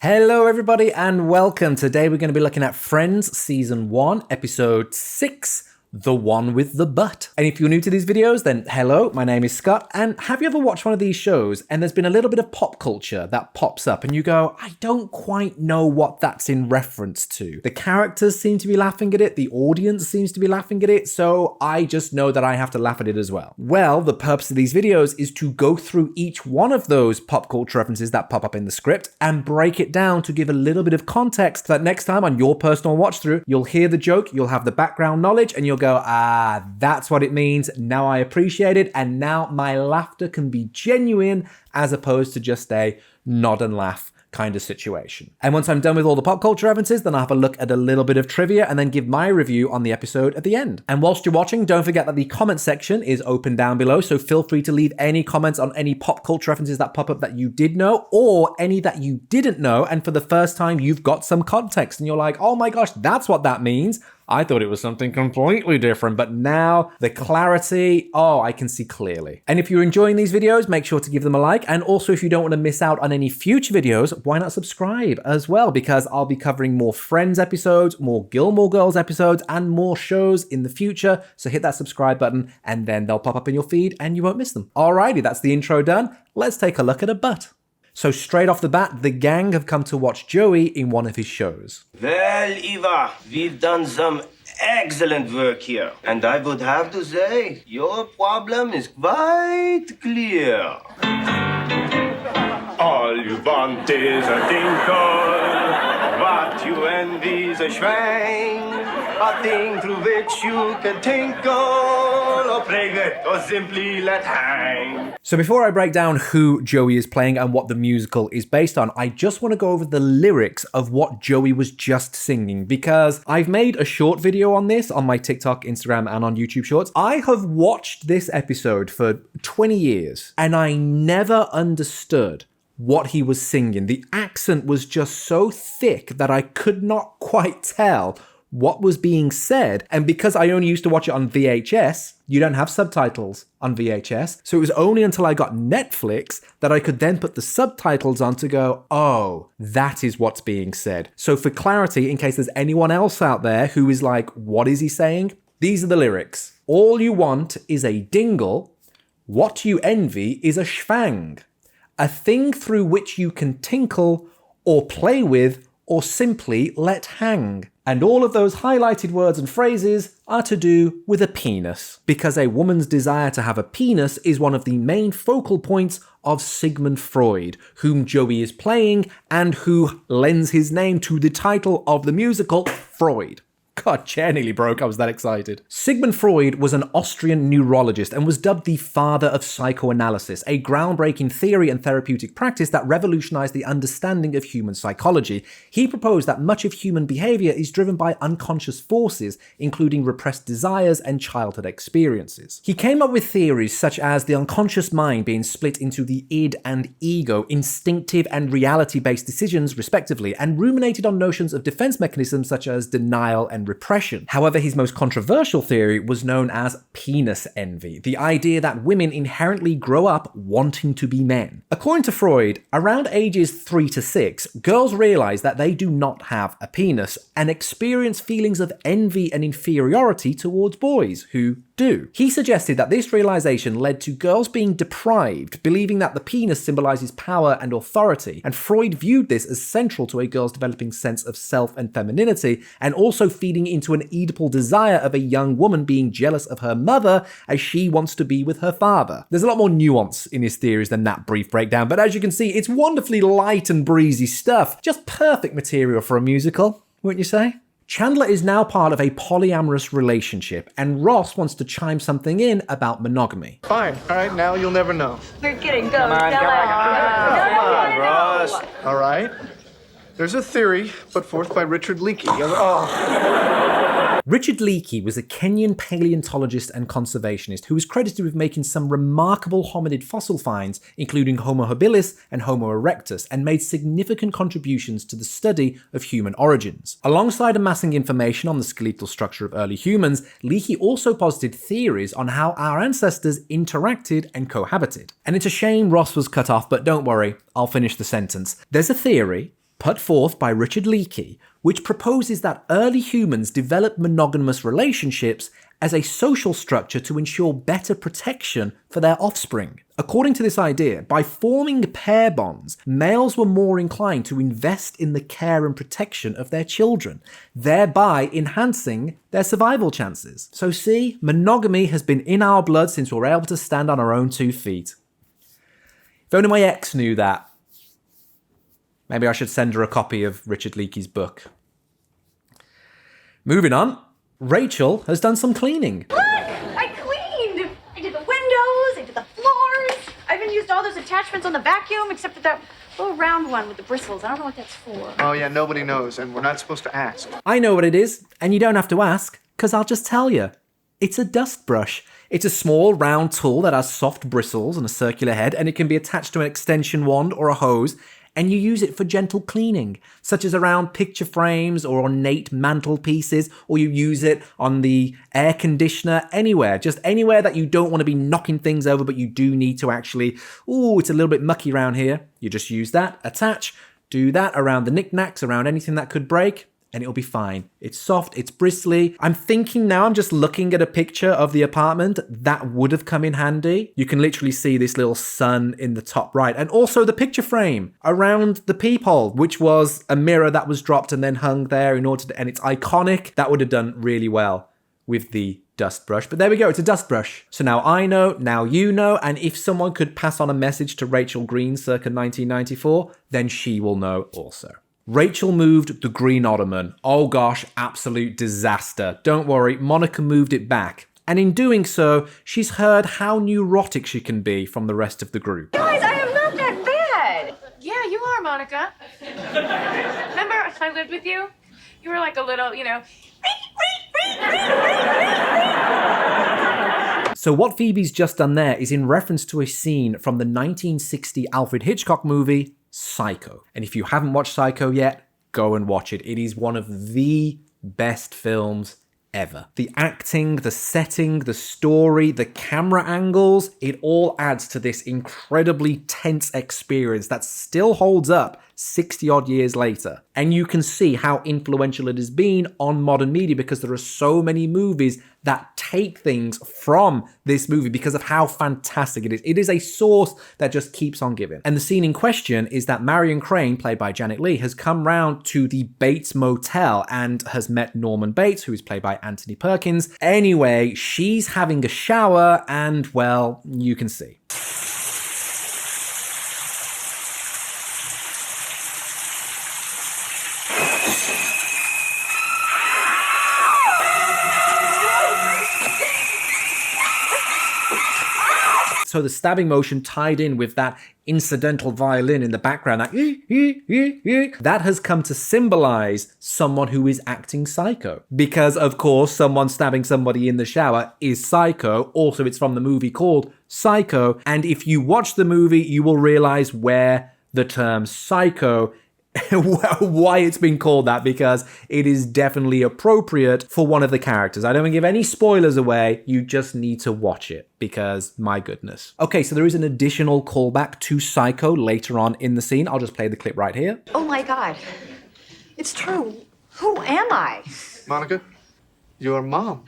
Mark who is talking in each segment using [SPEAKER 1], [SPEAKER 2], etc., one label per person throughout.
[SPEAKER 1] Hello everybody and welcome. Today we're going to be looking at Friends Season 1, Episode 6, The One with the Butt. And if you're new to these videos, then hello, my name is Scott, and have you ever watched one of these shows and there's been a little bit of pop culture that pops up and you go, I don't quite know what that's in reference to. The characters seem to be laughing at it, the audience seems to be laughing at it, so I just know that I have to laugh at it as well. Well, the purpose of these videos is to go through each one of those pop culture references that pop up in the script and break it down to give a little bit of context so that next time on your personal watch through, you'll hear the joke, you'll have the background knowledge, and you'll go, that's what it means. Now I appreciate it. And now my laughter can be genuine as opposed to just a nod and laugh kind of situation. And once I'm done with all the pop culture references, then I'll have a look at a little bit of trivia and then give my review on the episode at the end. And whilst you're watching, don't forget that the comment section is open down below. So feel free to leave any comments on any pop culture references that pop up that you did know or any that you didn't know. And for the first time, you've got some context and you're like, oh my gosh, that's what that means. I thought it was something completely different, but now the clarity, I can see clearly. And if you're enjoying these videos, make sure to give them a like. And also, if you don't want to miss out on any future videos, why not subscribe as well? Because I'll be covering more Friends episodes, more Gilmore Girls episodes, and more shows in the future. So hit that subscribe button and then they'll pop up in your feed and you won't miss them. Alrighty, that's the intro done. Let's take a look at a butt. So straight off the bat, the gang have come to watch Joey in one of his shows.
[SPEAKER 2] Well, Eva, we've done some excellent work here. And I would have to say, your problem is quite clear. All you want is a dinkle. What you envy is a schwang. A thing through which you can tinkle, or play with, or simply let hang.
[SPEAKER 1] So before I break down who Joey is playing and what the musical is based on, I just want to go over the lyrics of what Joey was just singing, because I've made a short video on this on my TikTok, Instagram, and on YouTube Shorts. I have watched this episode for 20 years, and I never understood what he was singing. The accent was just so thick that I could not quite tell what was being said. And because I only used to watch it on VHS, you don't have subtitles on VHS. So it was only until I got Netflix that I could then put the subtitles on to go, oh, that is what's being said. So for clarity, in case there's anyone else out there who is like, what is he saying? These are the lyrics. All you want is a dingle. What you envy is a schwang. A thing through which you can tinkle or play with or simply let hang. And all of those highlighted words and phrases are to do with a penis, because a woman's desire to have a penis is one of the main focal points of Sigmund Freud, whom Joey is playing and who lends his name to the title of the musical, Freud. God, chair nearly broke, I was that excited. Sigmund Freud was an Austrian neurologist and was dubbed the father of psychoanalysis, a groundbreaking theory and therapeutic practice that revolutionized the understanding of human psychology. He proposed that much of human behavior is driven by unconscious forces, including repressed desires and childhood experiences. He came up with theories such as the unconscious mind being split into the id and ego, instinctive and reality-based decisions, respectively, and ruminated on notions of defense mechanisms such as denial and repression. However, his most controversial theory was known as penis envy, the idea that women inherently grow up wanting to be men. According to Freud, around ages 3 to 6, girls realize that they do not have a penis and experience feelings of envy and inferiority towards boys who do. He suggested that this realization led to girls being deprived, believing that the penis symbolizes power and authority, and Freud viewed this as central to a girl's developing sense of self and femininity, and also feeding into an Oedipal desire of a young woman being jealous of her mother as she wants to be with her father. There's a lot more nuance in his theories than that brief breakdown, but as you can see, it's wonderfully light and breezy stuff. Just perfect material for a musical, wouldn't you say? Chandler is now part of a polyamorous relationship, and Ross wants to chime something in about monogamy.
[SPEAKER 3] Fine. All right, now you'll never know.
[SPEAKER 4] We're kidding. Go.
[SPEAKER 2] Come on, Ross.
[SPEAKER 3] All right. There's a theory put forth by Richard Leaky.
[SPEAKER 1] Richard Leaky was a Kenyan paleontologist and conservationist who was credited with making some remarkable hominid fossil finds, including Homo habilis and Homo erectus, and made significant contributions to the study of human origins. Alongside amassing information on the skeletal structure of early humans, Leaky also posited theories on how our ancestors interacted and cohabited. And it's a shame Ross was cut off, but don't worry, I'll finish the sentence. There's a theory put forth by Richard Leaky, which proposes that early humans developed monogamous relationships as a social structure to ensure better protection for their offspring. According to this idea, by forming pair bonds, males were more inclined to invest in the care and protection of their children, thereby enhancing their survival chances. So see, monogamy has been in our blood since we were able to stand on our own 2 feet. If only my ex knew that. Maybe I should send her a copy of Richard Leaky's book. Moving on, Rachel has done some cleaning.
[SPEAKER 4] Look! I cleaned! I did the windows, I did the floors. I even used all those attachments on the vacuum, except for that little round one with the bristles. I don't know what that's for.
[SPEAKER 3] Oh, yeah, nobody knows, and we're not supposed to ask.
[SPEAKER 1] I know what it is, and you don't have to ask, because I'll just tell you. It's a dust brush. It's a small round tool that has soft bristles and a circular head, and it can be attached to an extension wand or a hose, and you use it for gentle cleaning, such as around picture frames or ornate mantelpieces, or you use it on the air conditioner, anywhere, just anywhere that you don't want to be knocking things over, but you do need to actually, it's a little bit mucky around here. You just use that, attach, do that around the knickknacks, around anything that could break, and it'll be fine. It's soft, it's bristly. I'm thinking now, I'm just looking at a picture of the apartment that would have come in handy. You can literally see this little sun in the top right, and also the picture frame around the peephole, which was a mirror that was dropped and then hung there in order to, and it's iconic. That would have done really well with the dust brush. But there we go, it's a dust brush. So now I know, now you know, and if someone could pass on a message to Rachel Green circa 1994, then she will know also. Rachel moved the green ottoman. Oh gosh, absolute disaster. Don't worry, Monica moved it back. And in doing so, she's heard how neurotic she can be from the rest of the group.
[SPEAKER 4] Guys, I am not that bad. Yeah, you are, Monica. Remember I lived with you? You were like a little,
[SPEAKER 1] So what Phoebe's just done there is in reference to a scene from the 1960 Alfred Hitchcock movie, Psycho. And if you haven't watched Psycho yet, go and watch it. It is one of the best films ever. The acting, the setting, the story, the camera angles, it all adds to this incredibly tense experience that still holds up 60 odd years later. And you can see how influential it has been on modern media because there are so many movies that take things from this movie because of how fantastic it is. It is a source that just keeps on giving. And the scene in question is that Marion Crane, played by Janet Leigh, has come round to the Bates Motel and has met Norman Bates, who is played by Anthony Perkins. Anyway, she's having a shower and, well, you can see. So the stabbing motion tied in with that incidental violin in the background, that has come to symbolize someone who is acting psycho. Because, of course, someone stabbing somebody in the shower is psycho. Also, it's from the movie called Psycho. And if you watch the movie, you will realize where the term psycho why it's been called that, because it is definitely appropriate for one of the characters. I don't want to give any spoilers away, you just need to watch it, because my goodness. Okay, so there is an additional callback to Psycho later on in the scene. I'll just play the clip right here.
[SPEAKER 4] Oh my God. It's true. Who am I?
[SPEAKER 3] Monica, your mom.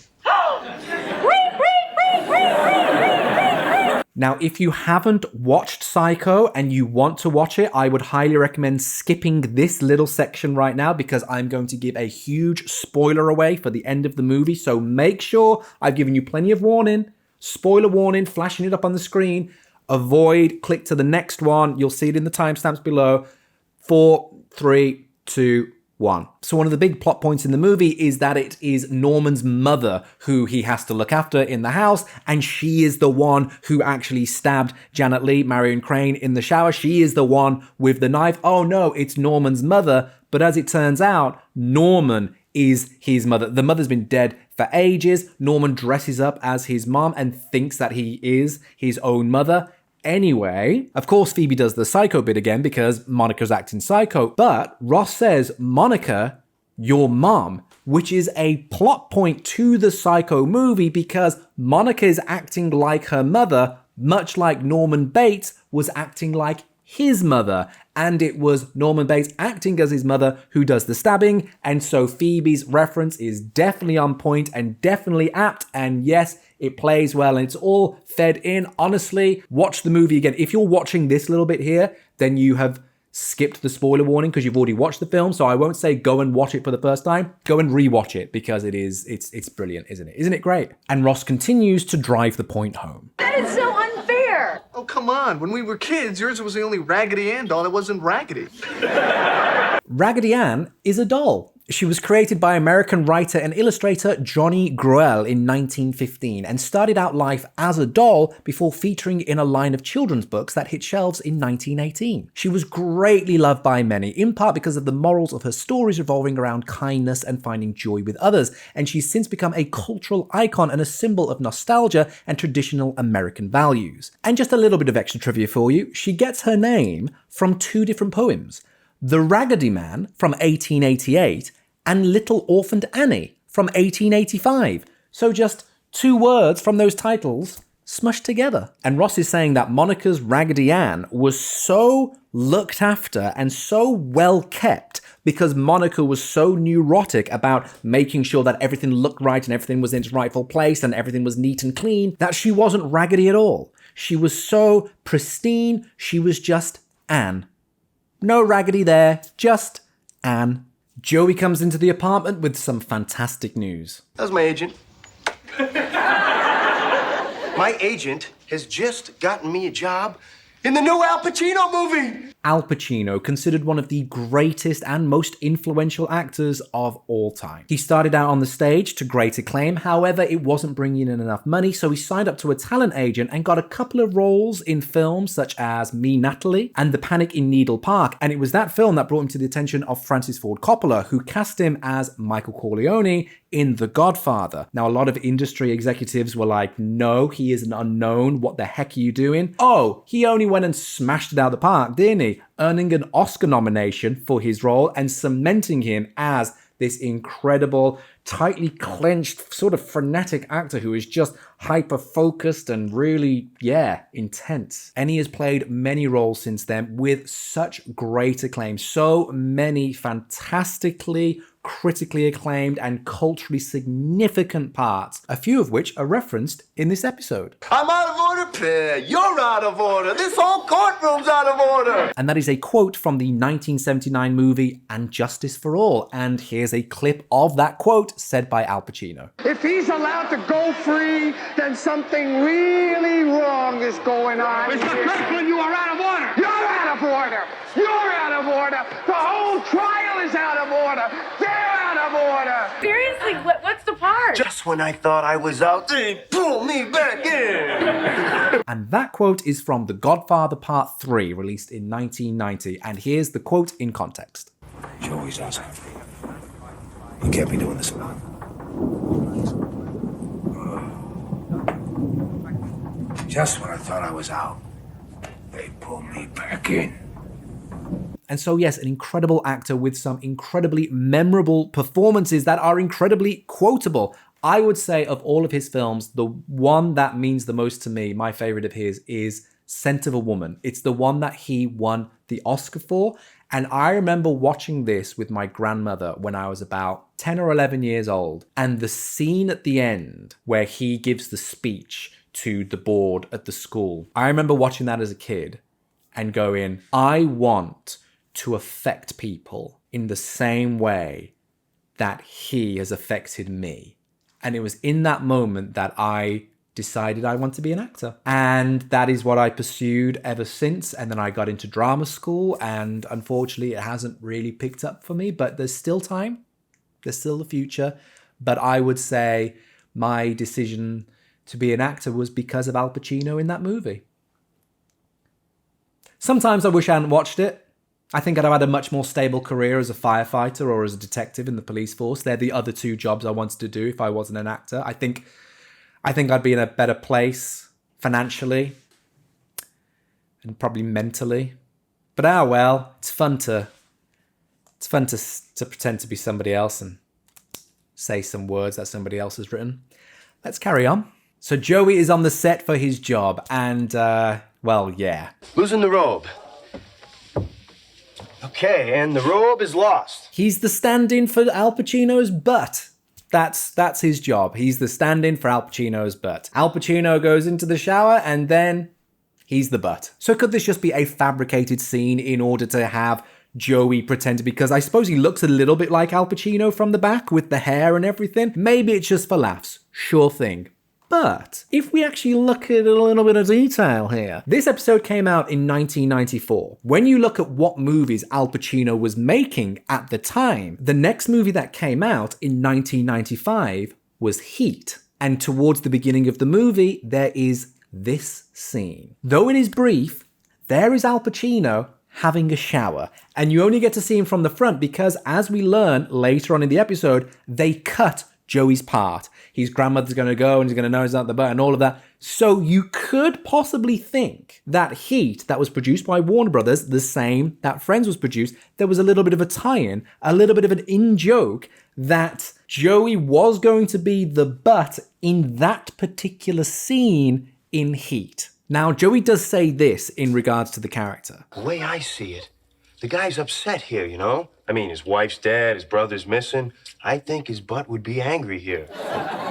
[SPEAKER 1] Now, if you haven't watched Psycho and you want to watch it, I would highly recommend skipping this little section right now because I'm going to give a huge spoiler away for the end of the movie. So make sure I've given you plenty of warning. Spoiler warning, flashing it up on the screen. Avoid, click to the next one. You'll see it in the timestamps below. 4, 3, 2, 1. So one of the big plot points in the movie is that it is Norman's mother who he has to look after in the house, and she is the one who actually stabbed Janet Leigh, Marion Crane, in the shower. She is the one with the knife. Oh no, it's Norman's mother. But as it turns out, Norman is his mother. The mother's been dead for ages. Norman dresses up as his mom and thinks that he is his own mother. Anyway, of course, Phoebe does the psycho bit again because Monica's acting psycho, but Ross says, Monica, your mom, which is a plot point to the Psycho movie because Monica is acting like her mother, much like Norman Bates was acting like his mother. And it was Norman Bates acting as his mother who does the stabbing. And so Phoebe's reference is definitely on point and definitely apt. And yes, it plays well and it's all fed in. Honestly, watch the movie again. If you're watching this little bit here, then you have skipped the spoiler warning because you've already watched the film. So I won't say go and watch it for the first time. Go and rewatch it because it's brilliant, isn't it? Isn't it great? And Ross continues to drive the point home.
[SPEAKER 4] That is so unfair.
[SPEAKER 3] Oh, come on. When we were kids, yours was the only Raggedy Ann doll that wasn't raggedy.
[SPEAKER 1] Raggedy Ann is a doll. She was created by American writer and illustrator Johnny Gruelle in 1915 and started out life as a doll before featuring in a line of children's books that hit shelves in 1918. She was greatly loved by many, in part because of the morals of her stories revolving around kindness and finding joy with others, and she's since become a cultural icon and a symbol of nostalgia and traditional American values. And just a little bit of extra trivia for you, she gets her name from two different poems. The Raggedy Man from 1888 and Little Orphaned Annie from 1885. So just two words from those titles smushed together. And Ross is saying that Monica's Raggedy Ann was so looked after and so well kept because Monica was so neurotic about making sure that everything looked right and everything was in its rightful place and everything was neat and clean that she wasn't raggedy at all. She was so pristine, she was just Anne. No raggedy there, just Anne. Joey comes into the apartment with some fantastic news.
[SPEAKER 2] That's my agent. My agent has just gotten me a job in the new Al Pacino movie.
[SPEAKER 1] Al Pacino, considered one of the greatest and most influential actors of all time. He started out on the stage to great acclaim, however, it wasn't bringing in enough money, so he signed up to a talent agent and got a couple of roles in films such as Me, Natalie and The Panic in Needle Park, and it was that film that brought him to the attention of Francis Ford Coppola, who cast him as Michael Corleone in The Godfather. Now, a lot of industry executives were like, no, he is an unknown, what the heck are you doing? Oh, he only went and smashed it out of the park, didn't he? Earning an Oscar nomination for his role and cementing him as this incredible, tightly clenched, sort of frenetic actor who is just hyper-focused and really, intense. And he has played many roles since then with such great acclaim. So many fantastically, critically acclaimed and culturally significant parts, a few of which are referenced in this episode.
[SPEAKER 2] I'm out of order, Pear. You're out of order. This whole courtroom's out of order.
[SPEAKER 1] And that is a quote from the 1979 movie And Justice for All. And here's a clip of that quote said by Al Pacino.
[SPEAKER 5] If he's allowed to go free, then something really wrong is going on.
[SPEAKER 6] Mr. Kirkland, you are out of order.
[SPEAKER 5] You're out of order. You're out of order. The whole trial is out of order. They're out of order.
[SPEAKER 4] Seriously, what's the part?
[SPEAKER 2] Just when I thought I was out, they pulled me back in.
[SPEAKER 1] And that quote is from The Godfather Part 3, released in 1990. And here's the quote in context.
[SPEAKER 7] Joey's awesome. You can't be doing this alone. Just when I thought I was out, they pulled me back in.
[SPEAKER 1] And so, yes, an incredible actor with some incredibly memorable performances that are incredibly quotable. I would say of all of his films, the one that means the most to me, my favorite of his, is Scent of a Woman. It's the one that he won the Oscar for. And I remember watching this with my grandmother when I was about 10 or 11 years old. And the scene at the end where he gives the speech to the board at the school. I remember watching that as a kid and going, I want to affect people in the same way that he has affected me. And it was in that moment that I decided I want to be an actor. And that is what I pursued ever since. And then I got into drama school, and unfortunately it hasn't really picked up for me, but there's still time. There's still the future. But I would say my decision to be an actor was because of Al Pacino in that movie. Sometimes I wish I hadn't watched it. I think I'd have had a much more stable career as a firefighter or as a detective in the police force. They're the other two jobs I wanted to do if I wasn't an actor. I think I'd be in a better place financially and probably mentally. But well, it's fun to pretend to be somebody else and say some words that somebody else has written. Let's carry on. So Joey is on the set for his job and, well, yeah.
[SPEAKER 2] Losing the robe. Okay, and the robe is lost.
[SPEAKER 1] He's the stand-in for Al Pacino's butt. That's his job. He's the stand-in for Al Pacino's butt. Al Pacino goes into the shower and then he's the butt. So could this just be a fabricated scene in order to have Joey pretend to be, because I suppose he looks a little bit like Al Pacino from the back with the hair and everything. Maybe it's just for laughs. Sure thing. But if we actually look at a little bit of detail here, this episode came out in 1994. When you look at what movies Al Pacino was making at the time, the next movie that came out in 1995 was Heat. And towards the beginning of the movie, there is this scene. Though it is brief, there is Al Pacino having a shower. And you only get to see him from the front because, as we learn later on in the episode, they cut Joey's part. His grandmother's going to go and he's going to know he's not the butt and all of that. So you could possibly think that Heat, that was produced by Warner Brothers, the same that Friends was produced, there was a little bit of a tie-in, a little bit of an in-joke that Joey was going to be the butt in that particular scene in Heat. Now, Joey does say this in regards to the character.
[SPEAKER 2] The way I see it, the guy's upset here, you know? I mean, his wife's dead, his brother's missing. I think his butt would be angry here.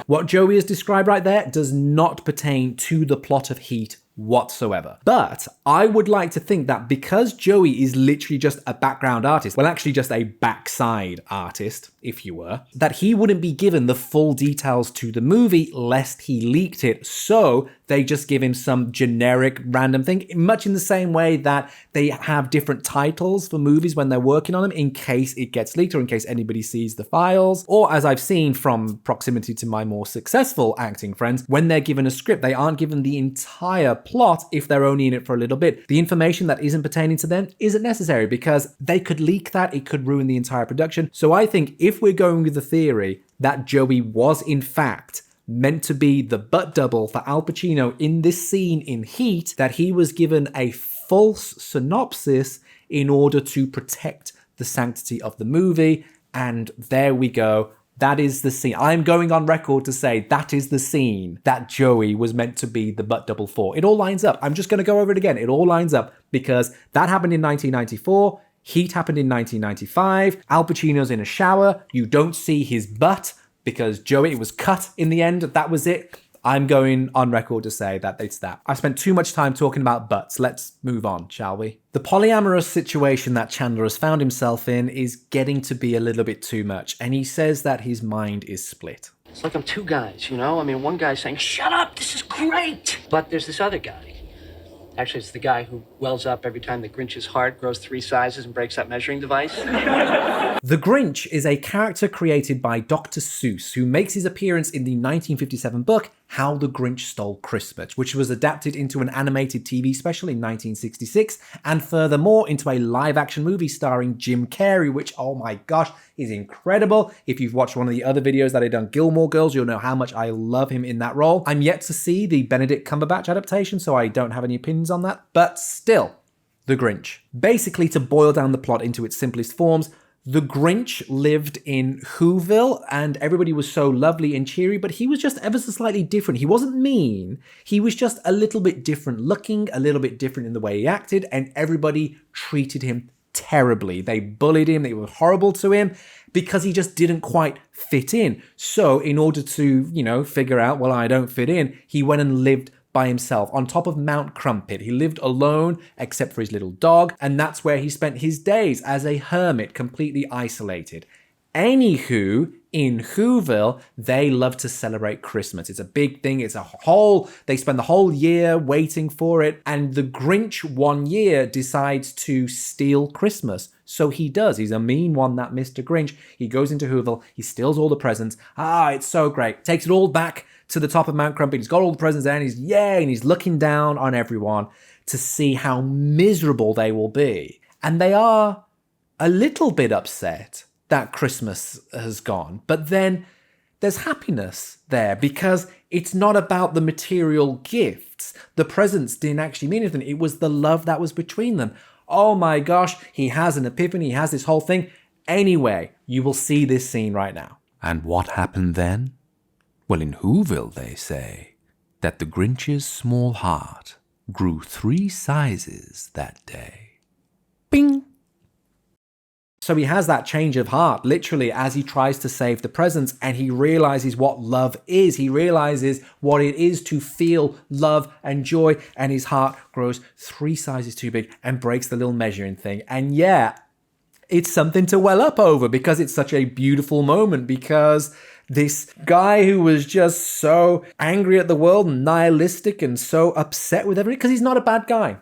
[SPEAKER 1] What Joey has described right there does not pertain to the plot of Heat whatsoever. But I would like to think that because Joey is literally just a background artist, well, actually just a backside artist, if you were, that he wouldn't be given the full details to the movie lest he leaked it. So they just give him some generic random thing, much in the same way that they have different titles for movies when they're working on them in case it gets leaked or in case anybody sees the files. Or as I've seen from proximity to my more successful acting friends, when they're given a script, they aren't given the entire plot if they're only in it for a little bit. The information that isn't pertaining to them isn't necessary because they could leak that, it could ruin the entire production. So I think if we're going with the theory that Joey was in fact meant to be the butt double for Al Pacino in this scene in Heat, that he was given a false synopsis in order to protect the sanctity of the movie. And there we go. That is the scene. I'm going on record to say that is the scene that Joey was meant to be the butt double for. It all lines up. I'm just going to go over it again. It all lines up because that happened in 1994. Heat happened in 1995. Al Pacino's in a shower. You don't see his butt because Joey, it was cut in the end. That was it. I'm going on record to say that it's that. I spent too much time talking about butts. Let's move on, shall we? The polyamorous situation that Chandler has found himself in is getting to be a little bit too much, and he says that his mind is split.
[SPEAKER 8] It's like I'm two guys, you know? I mean, one guy's saying, shut up, this is great! But there's this other guy. Actually, it's the guy who wells up every time the Grinch's heart grows 3 sizes and breaks that measuring device.
[SPEAKER 1] The Grinch is a character created by Dr. Seuss, who makes his appearance in the 1957 book How the Grinch Stole Christmas, which was adapted into an animated TV special in 1966, and furthermore into a live-action movie starring Jim Carrey, which, oh my gosh, is incredible. If you've watched one of the other videos that I've done, Gilmore Girls, you'll know how much I love him in that role. I'm yet to see the Benedict Cumberbatch adaptation, so I don't have any opinions on that, but still, The Grinch. Basically, to boil down the plot into its simplest forms, the Grinch lived in Whoville and everybody was so lovely and cheery, but he was just ever so slightly different. He wasn't mean. He was just a little bit different looking, a little bit different in the way he acted, and everybody treated him terribly. They bullied him. They were horrible to him because he just didn't quite fit in. So in order to, figure out, well, I don't fit in, he went and lived by himself on top of Mount Crumpit. He lived alone except for his little dog, and that's where he spent his days as a hermit, completely isolated. Anywho, in Whoville, they love to celebrate Christmas. It's a big thing. They spend the whole year waiting for it. And the Grinch one year decides to steal Christmas. So he does. He's a mean one, that Mr. Grinch. He goes into Whoville. He steals all the presents. It's so great. Takes it all back to the top of Mount Crumpit. He's got all the presents there and he's looking down on everyone to see how miserable they will be. And they are a little bit upset that Christmas has gone. But then there's happiness there because it's not about the material gifts. The presents didn't actually mean anything. It was the love that was between them. Oh my gosh, he has an epiphany. He has this whole thing. Anyway, you will see this scene right now.
[SPEAKER 9] And what happened then? Well, in Whoville, they say that the Grinch's small heart grew 3 sizes that day. Bing!
[SPEAKER 1] So he has that change of heart, literally, as he tries to save the presents, and he realizes what love is. He realizes what it is to feel love and joy, and his heart grows 3 sizes too big and breaks the little measuring thing. And yeah, it's something to well up over, because it's such a beautiful moment, because this guy who was just so angry at the world and nihilistic and so upset with everything, because he's not a bad guy.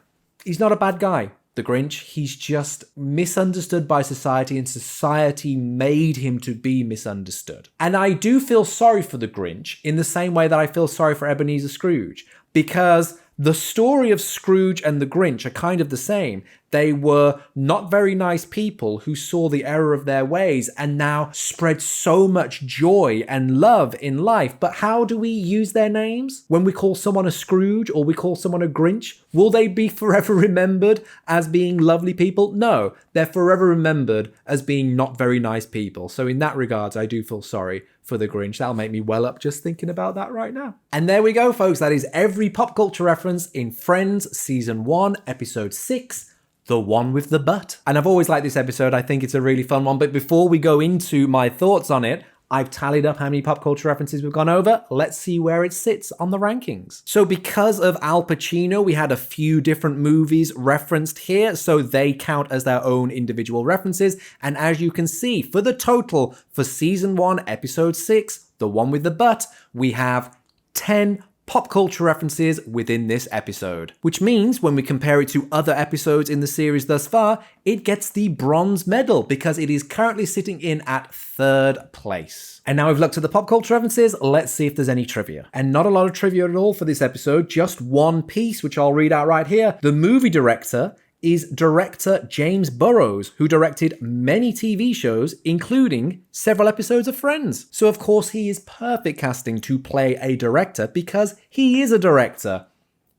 [SPEAKER 1] He's not a bad guy. The Grinch, he's just misunderstood by society, and society made him to be misunderstood. And I do feel sorry for the Grinch in the same way that I feel sorry for Ebenezer Scrooge, because the story of Scrooge and the Grinch are kind of the same. They were not very nice people who saw the error of their ways and now spread so much joy and love in life. But how do we use their names? When we call someone a Scrooge or we call someone a Grinch, will they be forever remembered as being lovely people? No, they're forever remembered as being not very nice people. So in that regards, I do feel sorry for the Grinch. That'll make me well up just thinking about that right now. And there we go, folks. That is every pop culture reference in Friends Season 1, Episode 6, The One with the Butt. And I've always liked this episode. I think it's a really fun one. But before we go into my thoughts on it, I've tallied up how many pop culture references we've gone over. Let's see where it sits on the rankings. So because of Al Pacino, we had a few different movies referenced here, so they count as their own individual references. And as you can see, for the total for Season 1, Episode 6, The One with the Butt, we have 10 pop culture references within this episode, which means when we compare it to other episodes in the series thus far, it gets the bronze medal because it is currently sitting in at 3rd place. And now we've looked at the pop culture references, let's see if there's any trivia. And not a lot of trivia at all for this episode, just one piece, which I'll read out right here. The movie director is director James Burrows, who directed many TV shows, including several episodes of Friends. So of course he is perfect casting to play a director because he is a director.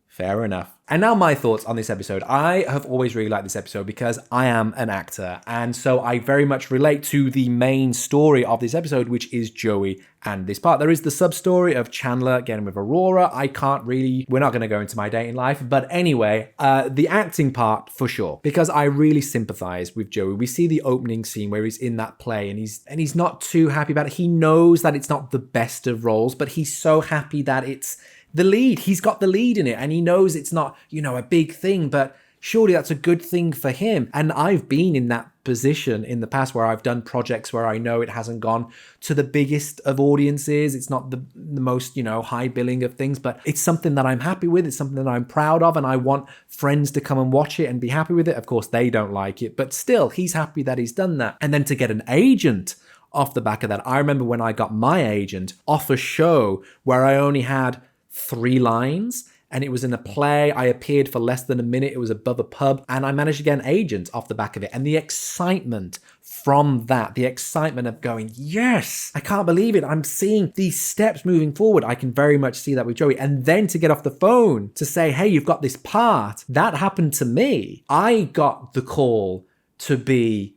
[SPEAKER 1] Fair enough. And now my thoughts on this episode. I have always really liked this episode because I am an actor, and so I very much relate to the main story of this episode, which is Joey and this part. There is the sub-story of Chandler getting with Aurora. We're not going to go into my dating life, but anyway, the acting part for sure, because I really sympathize with Joey. We see the opening scene where he's in that play and he's not too happy about it. He knows that it's not the best of roles, but he's so happy that it's the lead. He's got the lead in it, and he knows it's not, a big thing, but surely that's a good thing for him. And I've been in that position in the past where I've done projects where I know it hasn't gone to the biggest of audiences. It's not the most, high billing of things, but it's something that I'm happy with. It's something that I'm proud of, and I want friends to come and watch it and be happy with it. Of course, they don't like it, but still, he's happy that he's done that. And then to get an agent off the back of that. I remember when I got my agent off a show where I only had 3 lines, and it was in a play. I appeared for less than a minute. It was above a pub, and I managed to get an agent off the back of it. And the excitement from that, the excitement of going, yes, I can't believe it. I'm seeing these steps moving forward. I can very much see that with Joey. And then to get off the phone to say, hey, you've got this part. That happened to me. I got the call to be,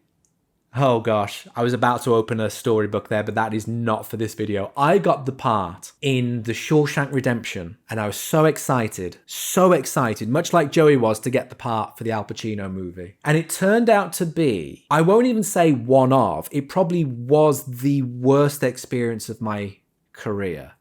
[SPEAKER 1] oh gosh, I was about to open a storybook there, but that is not for this video. I got the part in The Shawshank Redemption, and I was so excited, much like Joey was to get the part for the Al Pacino movie. And it turned out to be, I won't even say one of, it probably was the worst experience of my career,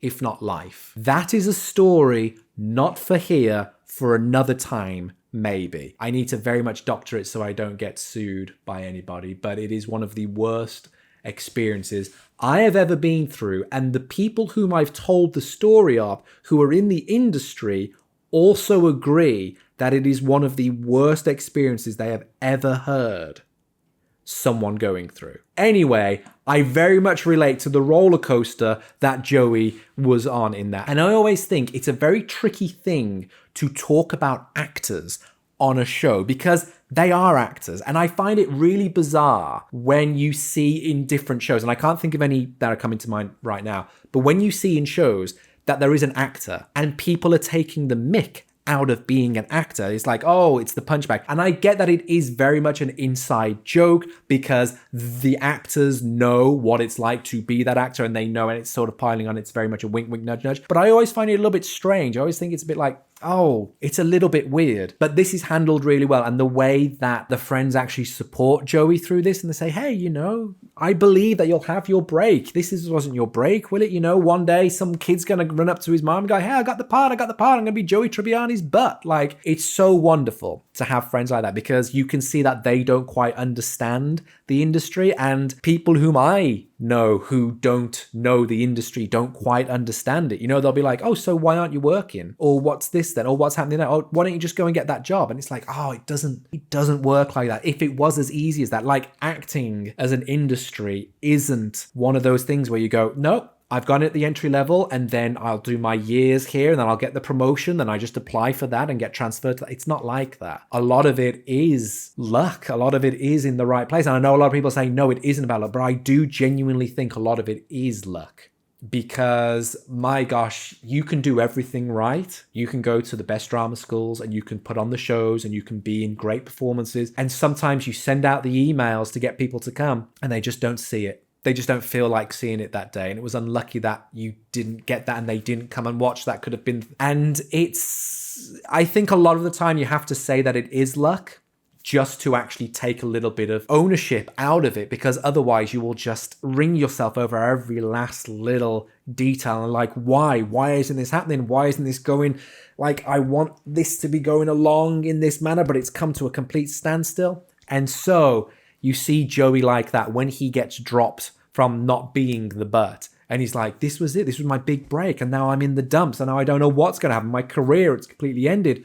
[SPEAKER 1] if not life. That is a story not for here, for another time. Maybe. I need to very much doctor it so I don't get sued by anybody, but it is one of the worst experiences I have ever been through. And the people whom I've told the story of, who are in the industry, also agree that it is one of the worst experiences they have ever heard someone going through. Anyway, I very much relate to the roller coaster that Joey was on in that. And I always think it's a very tricky thing to talk about actors on a show because they are actors. And I find it really bizarre when you see in different shows, and I can't think of any that are coming to mind right now, but when you see in shows that there is an actor and people are taking the mick out of being an actor. It's like, oh, it's the punchbag. And I get that it is very much an inside joke because the actors know what it's like to be that actor, and they know, and it's sort of piling on. It's very much a wink, wink, nudge, nudge. But I always find it a little bit strange. I always think it's a bit like, oh, it's a little bit weird. But this is handled really well. And the way that the friends actually support Joey through this and they say, hey, you know, I believe that you'll have your break. Wasn't your break, will it? You know, one day some kid's going to run up to his mom and go, hey, I got the part. I'm going to be Joey Tribbiani's butt. Like, it's so wonderful to have friends like that because you can see that they don't quite understand the industry, and people whom I know who don't know the industry don't quite understand it. You know, they'll be like, oh, so why aren't you working? Or what's this then? Or what's happening now? Or why don't you just go and get that job? And it's like, oh, it doesn't work like that. If it was as easy as that, like acting as an industry isn't one of those things where you go, nope, I've gone at the entry level and then I'll do my years here and then I'll get the promotion and I just apply for that and get transferred to that. It's not like that. A lot of it is luck. A lot of it is in the right place. And I know a lot of people say, no, it isn't about luck, but I do genuinely think a lot of it is luck. Because my gosh, you can do everything right. You can go to the best drama schools and you can put on the shows and you can be in great performances. And sometimes you send out the emails to get people to come and they just don't see it. They just don't feel like seeing it that day. And it was unlucky that you didn't get that and they didn't come and watch. That could have been. And I think a lot of the time you have to say that it is luck just to actually take a little bit of ownership out of it, because otherwise you will just wring yourself over every last little detail and like, why isn't this happening? Why isn't this going like I want this to be going along in this manner, but it's come to a complete standstill. And so you see Joey like that when he gets dropped from not being the butt. And he's like, this was it. This was my big break. And now I'm in the dumps. And now I don't know what's going to happen. My career, it's completely ended.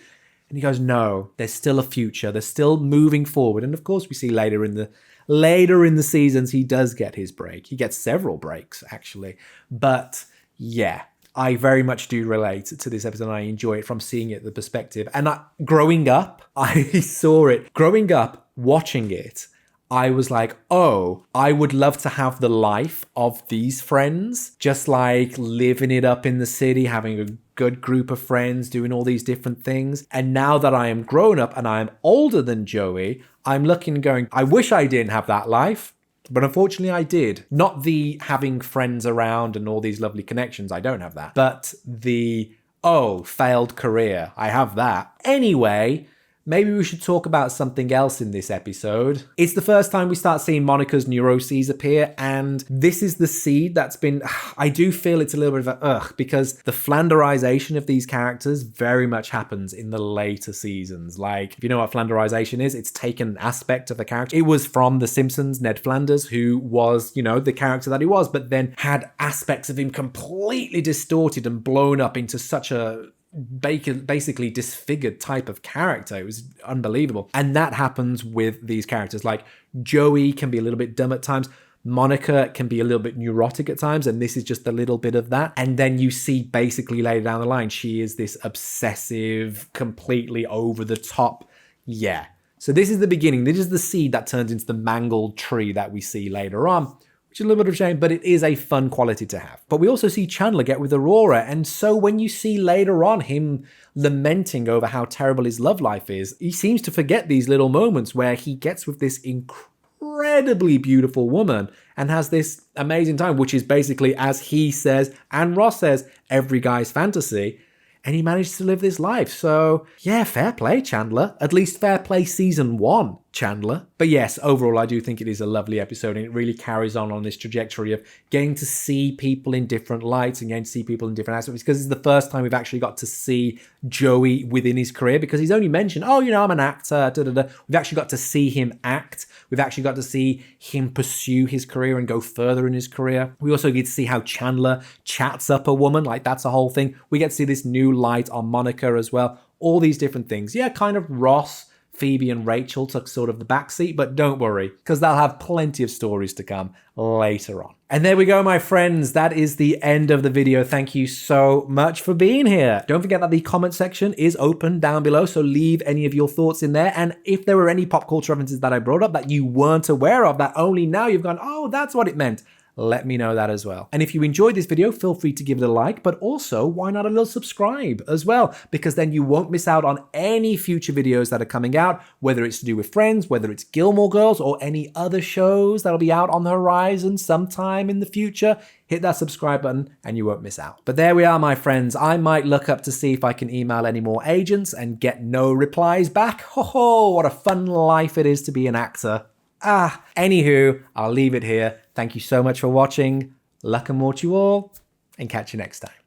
[SPEAKER 1] And he goes, no, there's still a future. They're still moving forward. And of course, we see later in the seasons, he does get his break. He gets several breaks, actually. But yeah, I very much do relate to this episode. And I enjoy it from seeing it, the perspective. And growing up, I saw it. Growing up, watching it, I was like, oh, I would love to have the life of these friends, just like living it up in the city, having a good group of friends, doing all these different things. And now that I am grown up and I am older than Joey, I'm looking and going, I wish I didn't have that life. But unfortunately I did. Not the having friends around and all these lovely connections. I don't have that. But the, failed career. I have that. Anyway, maybe we should talk about something else in this episode. It's the first time we start seeing Monica's neuroses appear, and this is the seed that's been... I do feel it's a little bit of a because the Flanderization of these characters very much happens in the later seasons. Like, if you know what Flanderization is, it's taken an aspect of the character. It was from The Simpsons, Ned Flanders, who was, the character that he was, but then had aspects of him completely distorted and blown up into such a basically disfigured type of character. It was unbelievable. And that happens with these characters. Like Joey can be a little bit dumb at times. Monica can be a little bit neurotic at times, and this is just a little bit of that. And then you see basically later down the line, she is this obsessive, completely over the top. Yeah. So this is the beginning. This is the seed that turns into the mangled tree that we see later on. Which is a little bit of a shame, but it is a fun quality to have. But we also see Chandler get with Aurora, and so when you see later on him lamenting over how terrible his love life is, he seems to forget these little moments where he gets with this incredibly beautiful woman and has this amazing time, which is basically, as he says, and Ross says, every guy's fantasy. And he managed to live this life. So, yeah, fair play, Chandler. At least fair play season 1, Chandler. But yes, overall, I do think it is a lovely episode. And it really carries on this trajectory of getting to see people in different lights and getting to see people in different aspects. Because it's the first time we've actually got to see Joey within his career. Because he's only mentioned, I'm an actor. We've actually got to see him act. We've actually got to see him pursue his career and go further in his career. We also get to see how Chandler chats up a woman. Like, that's a whole thing. We get to see this new light on Monica as well. All these different things. Yeah, kind of Ross, Phoebe and Rachel took sort of the backseat, but don't worry, because they'll have plenty of stories to come later on. And there we go, my friends. That is the end of the video. Thank you so much for being here. Don't forget that the comment section is open down below, so leave any of your thoughts in there. And if there were any pop culture references that I brought up that you weren't aware of, that only now you've gone, oh, that's what it meant, let me know that as well. And if you enjoyed this video, feel free to give it a like, but also why not a little subscribe as well? Because then you won't miss out on any future videos that are coming out, whether it's to do with Friends, whether it's Gilmore Girls, or any other shows that'll be out on the horizon sometime in the future. Hit that subscribe button and you won't miss out. But there we are, my friends. I might look up to see if I can email any more agents and get no replies back. Ho ho, what a fun life it is to be an actor. Anywho, I'll leave it here. Thank you so much for watching. Luck and more to you all, and catch you next time.